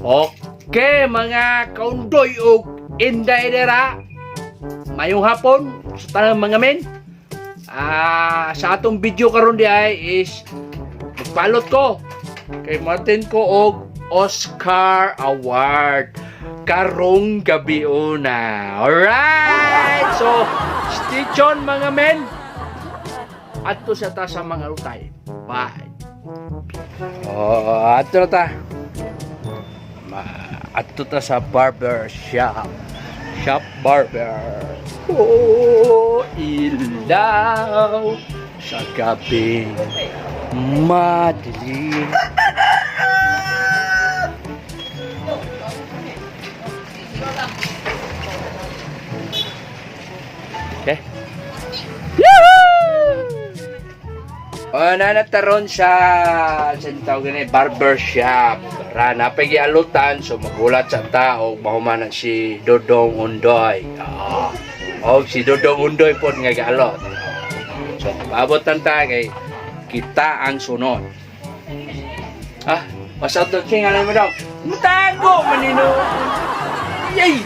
Okay, mga kaundoy o inday dera. Mayong hapon sa tanang mga men. Sa atong video karon di ay is magpalot ko kay Martin ko og Oscar Award karong gabi una. Alright! So, stay tuned mga men. Adto sa ta sa mga utay. Bye. Adto na ta. Adto ta sa barber shop. Shop barber. Ilaw sa gabing madilim. Okay. Nanataron sa tawag ni barbershop. Rana pagialutan so magulat sa tao mahumanan si Dodong Undoy. Si Dodong Undoy po nga galot. So maabot ta kay kita ang sunod. Pasal to king alam mo daw. Mutago manino. Yay!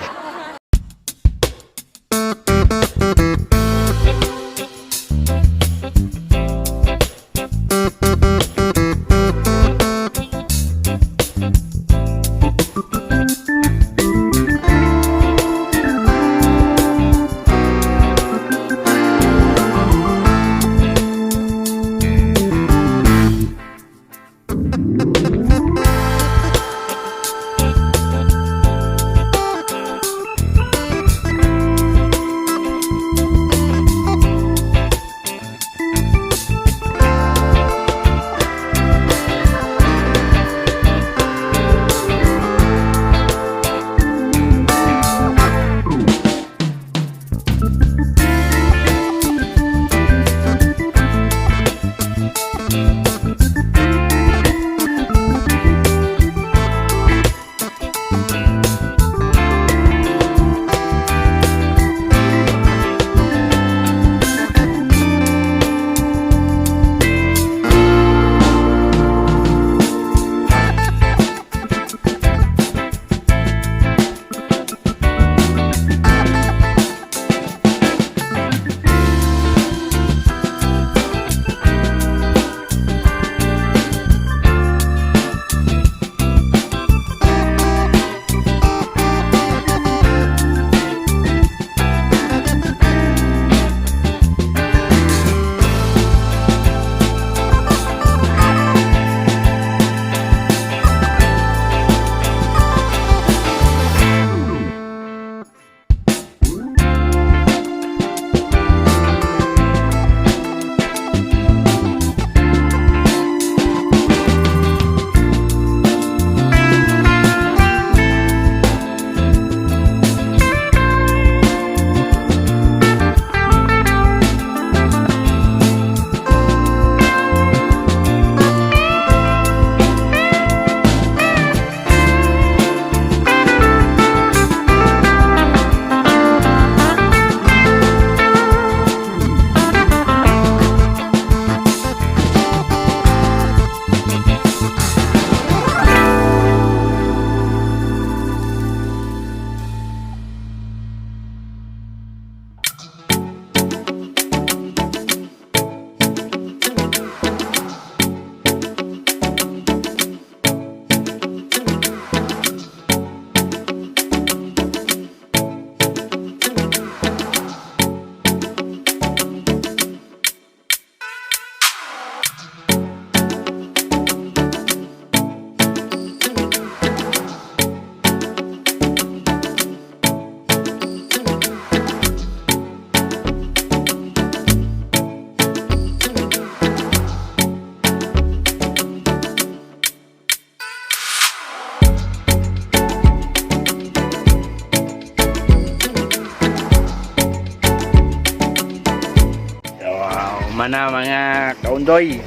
Mana mga kaundoy.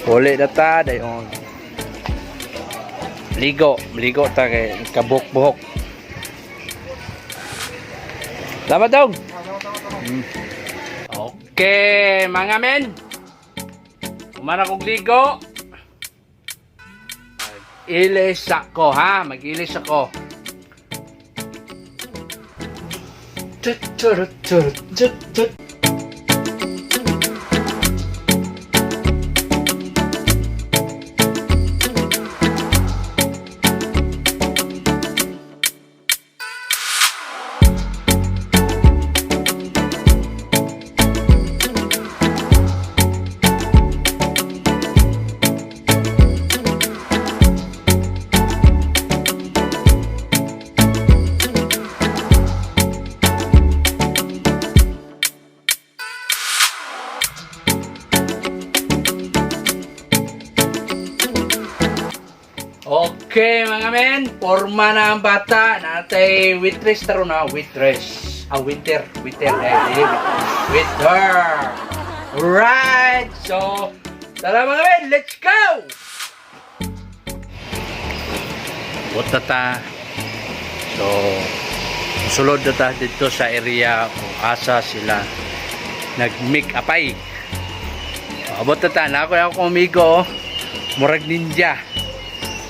Uli data dayon. Ligo ta kay kabuk-buhok. Salamat dong. Okay, mga men. Kumana kong ligo. Mag-ilis ako, ha? Mag-ilis ako. Okay mga men, forma na ang bata. Natay waitress taro na, waitress. Waiter. Waiter. Alright, so tara mga men, let's go! Punta ta. So, sulod na ta dito sa area kung asa sila nag-make upay. Abot na ta, na ako amigo, murag ninja.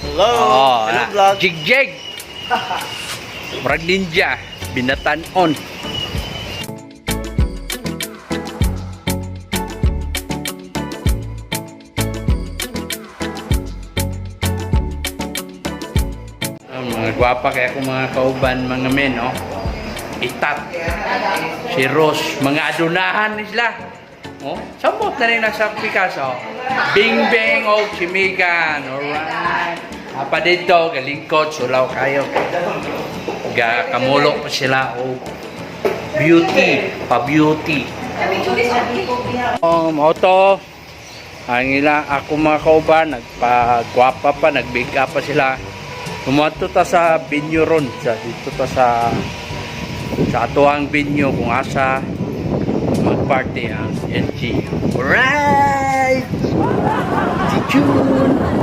Hello! Hello vlog! Jigjig! Murag ninja, binatan-on. Mga gwapa kaya kung mga kauban, mga men, no? Itat, si Rose, mga adunahan sila. Oh, sabot na rin nasa Picasso. Bing Bang o Chimigan. Alright. Apa dito, galingkod, sulaw kayo. Kamulo pa sila o beauty, pa-beauty. Moto. Ang ila, ako mga kauban, nagpagwapa pa, nag-big up pa sila. Tumato ta sa venue ron. Dito ta sa atuang venue kung asa mag-party ang LG. Alright! Tune!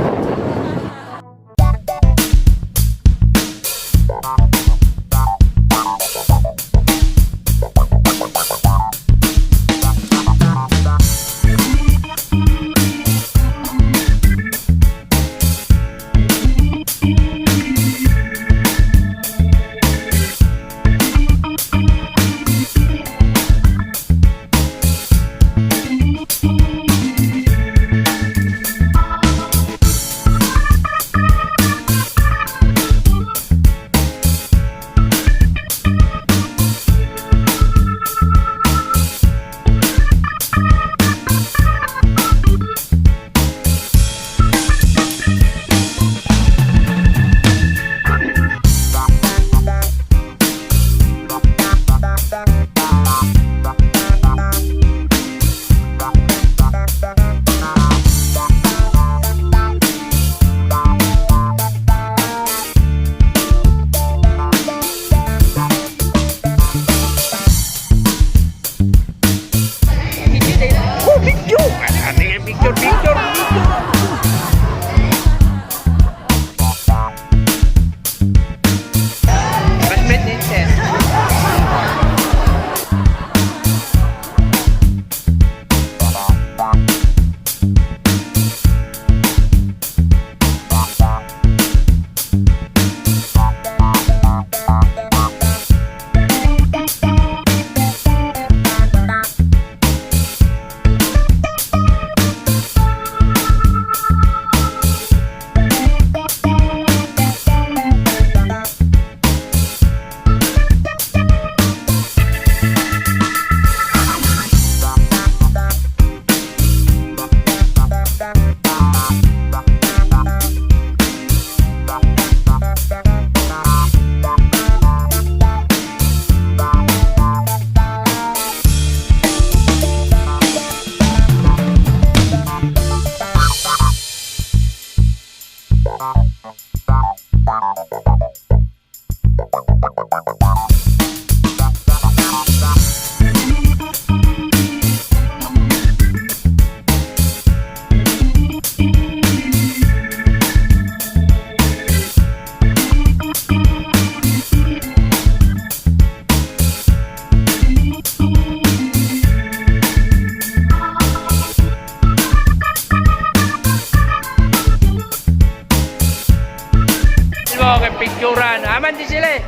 kay picturean. Aman di sila.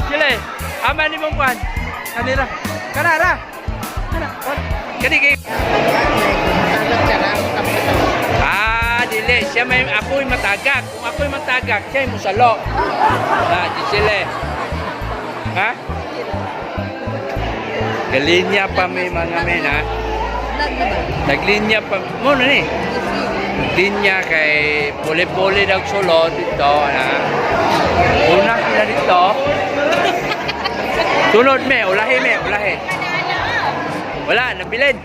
Sila. Aman ni mong kwan. Kanira. Kanara. Kani kay. Dili. Siya may ako'y matagak. Kung ako'y matagak, siya ay musalo. Di sila. Ha? Galinya pa may mga men, ha? Naglinya pa. Muna ni. Naglinya kay puli-puli daw sulod dito, ha? Una sila dito. Sunod me, ulahi. Wala, nabilin.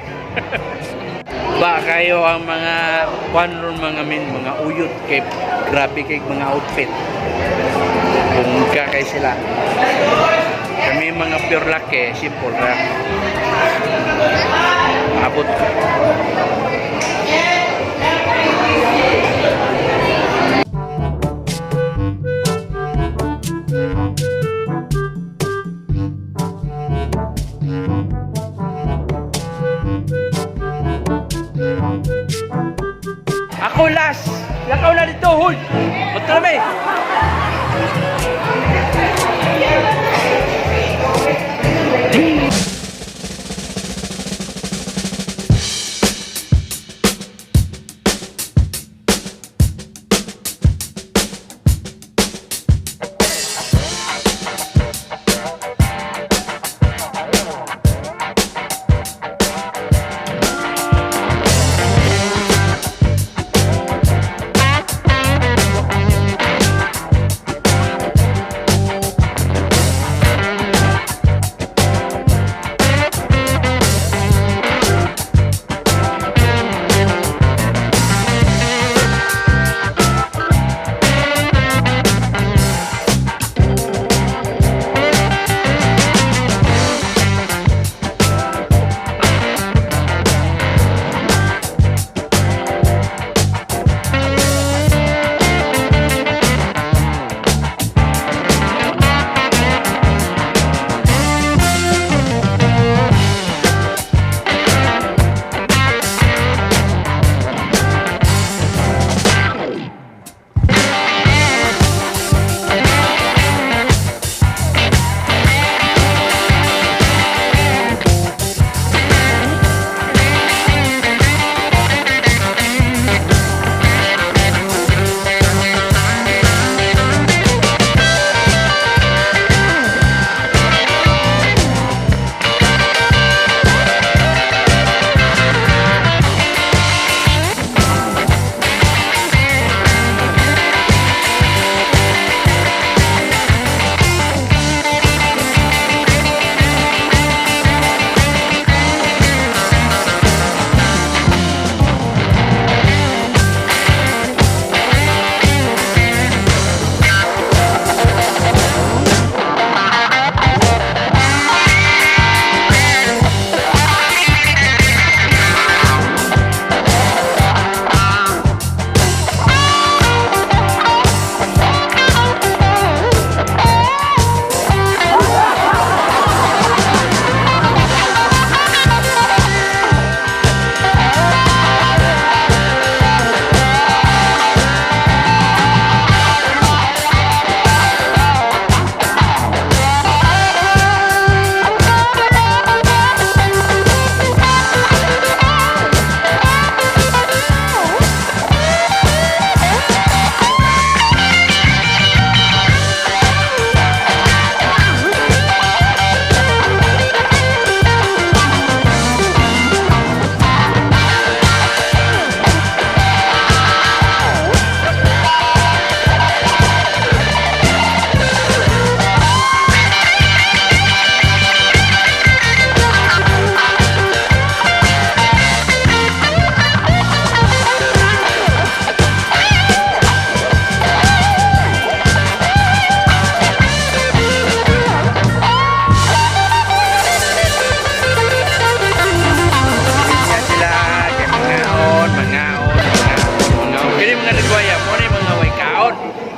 Ba kayo ang mga kwanron mga men, mga uyot kay grabe kay mga outfit. Bungka kay sila. Kami mga pure laki, simple ra. Abot ko. Ako last! Lakaw na dito, huy! Ba't na may?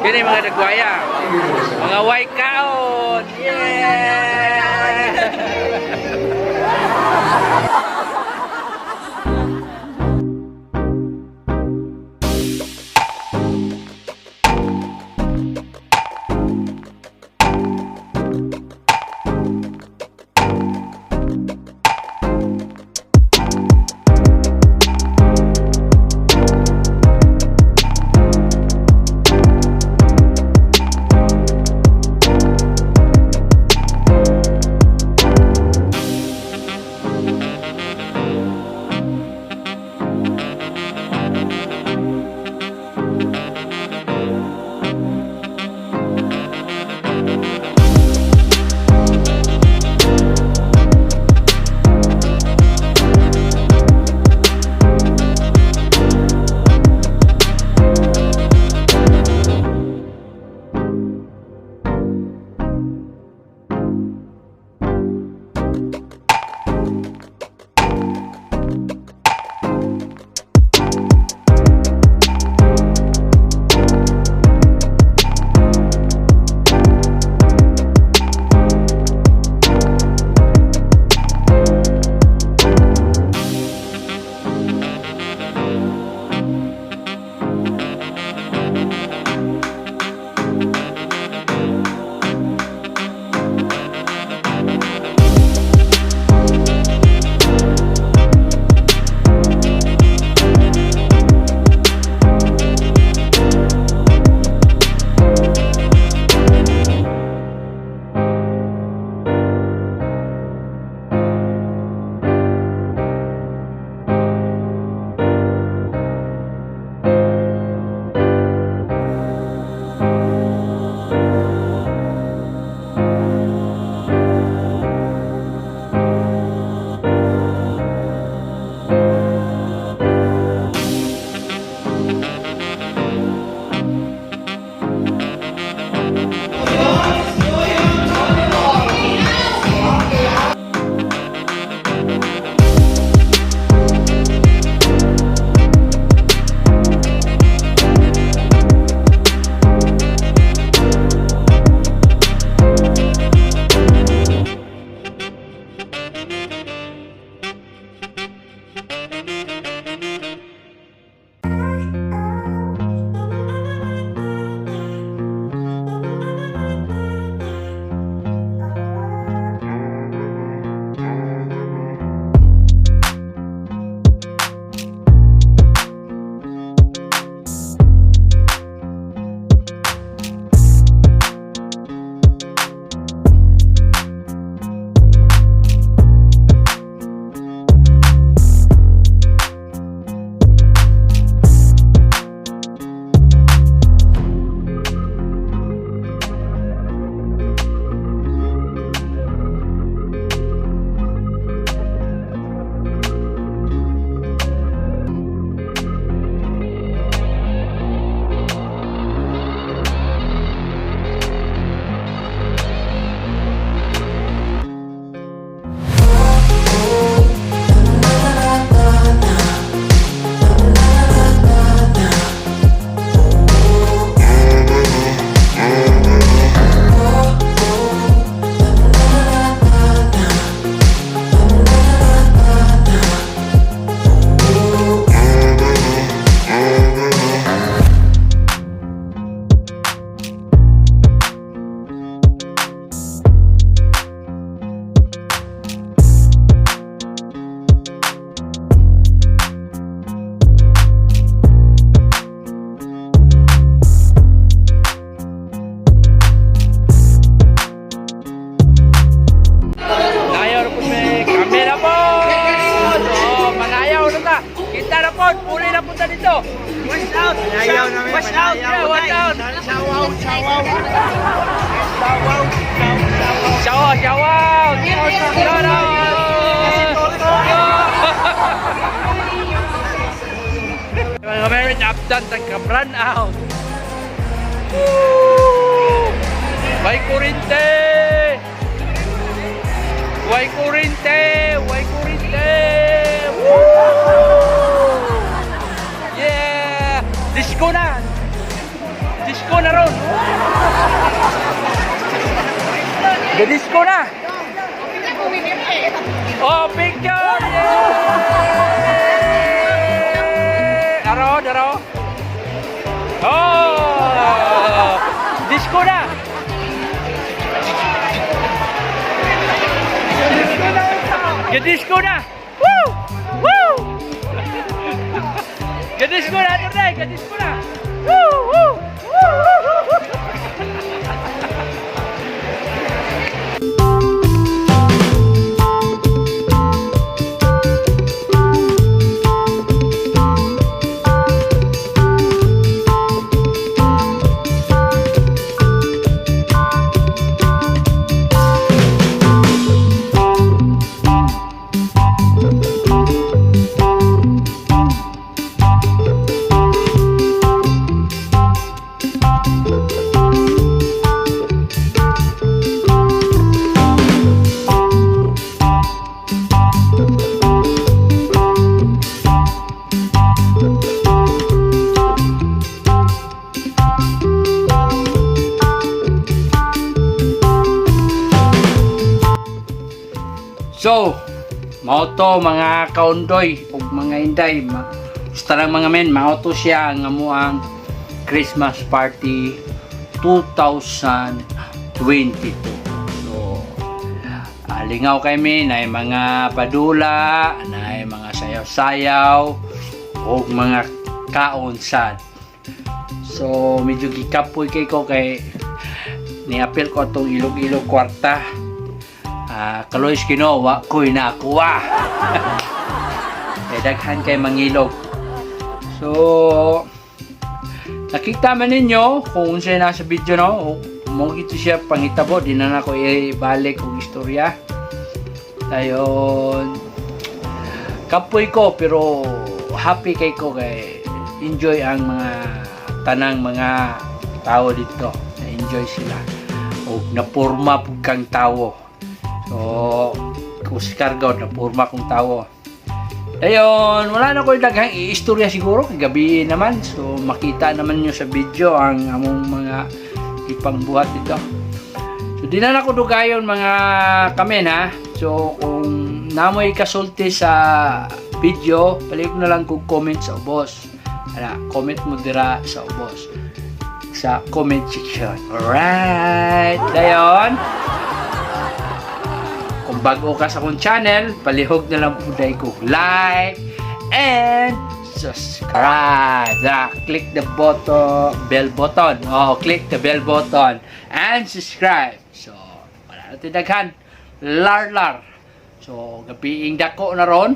Kini mga nagwaya. Mga white kaon. Yeah! out! Ayaw namin, Watch out! ayaw. Yeah, watch out! Shout out, shout out. Shout out! Shout out! Mga meron updan tagka-brand out. Way kurinte! Way kurinte! Way kurinte! Yeah! Disco na! Disco na ron! Disco na! Oh, picture! Yeah! Daro, daro! Oh! Disco na! Gadisco na! Woo! Woo! Gadisco na, Torday! Gadisco na! Woo! Woo! Woo! So, mao to mga kaundoy ug mga inday, basta lang mga men, mao to siya ang amuang Christmas party 2022. So, lingaw kami na mga padula, na mga sayaw-sayaw ug mga kaunsan. So, medyo gikapoy kay ko kay niapil ko atong ilog-ilog kwarta. Kaloy ginawa ko'y nakuha. Daghan kay mangilog. So, nakita man ninyo kung siya nasa video, no? Mo gito siya pangitabo, di na ako ibalik og istorya. Dayon, kapoy ko pero happy kay ko kay enjoy ang mga tanang mga tao dito. Na-enjoy sila. O napurma pug kang tao. So, kuskargaw na purma kong tao. Ayun, wala na ko daghang i-istorya siguro kay gabi naman. So, makita naman nyo sa video ang among mga ipangbuhat dito. So, di na ako dugayon mga kamen ha. So, kung namoy kasulti sa video, balik na lang kung comment sa ubos. Comment mo dira sa ubos. Sa comment section. Alright! Dayon. Kung bago ka sa akong channel, palihog na lang po dahil ko like and subscribe. Click the bell button. Click the bell button and subscribe. So, wala natin daghan. Lar. So, gabiing dako na ron.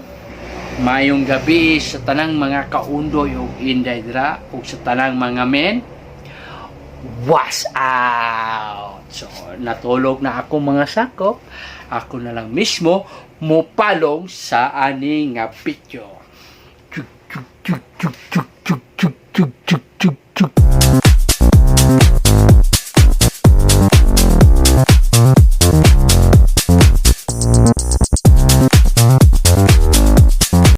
Mayong gabi sa tanang mga kaundoy o inday dira o sa tanang mga men. Was out! So, natulog na ako mga sakop. Ako na lang mismo mupalong sa aning picture.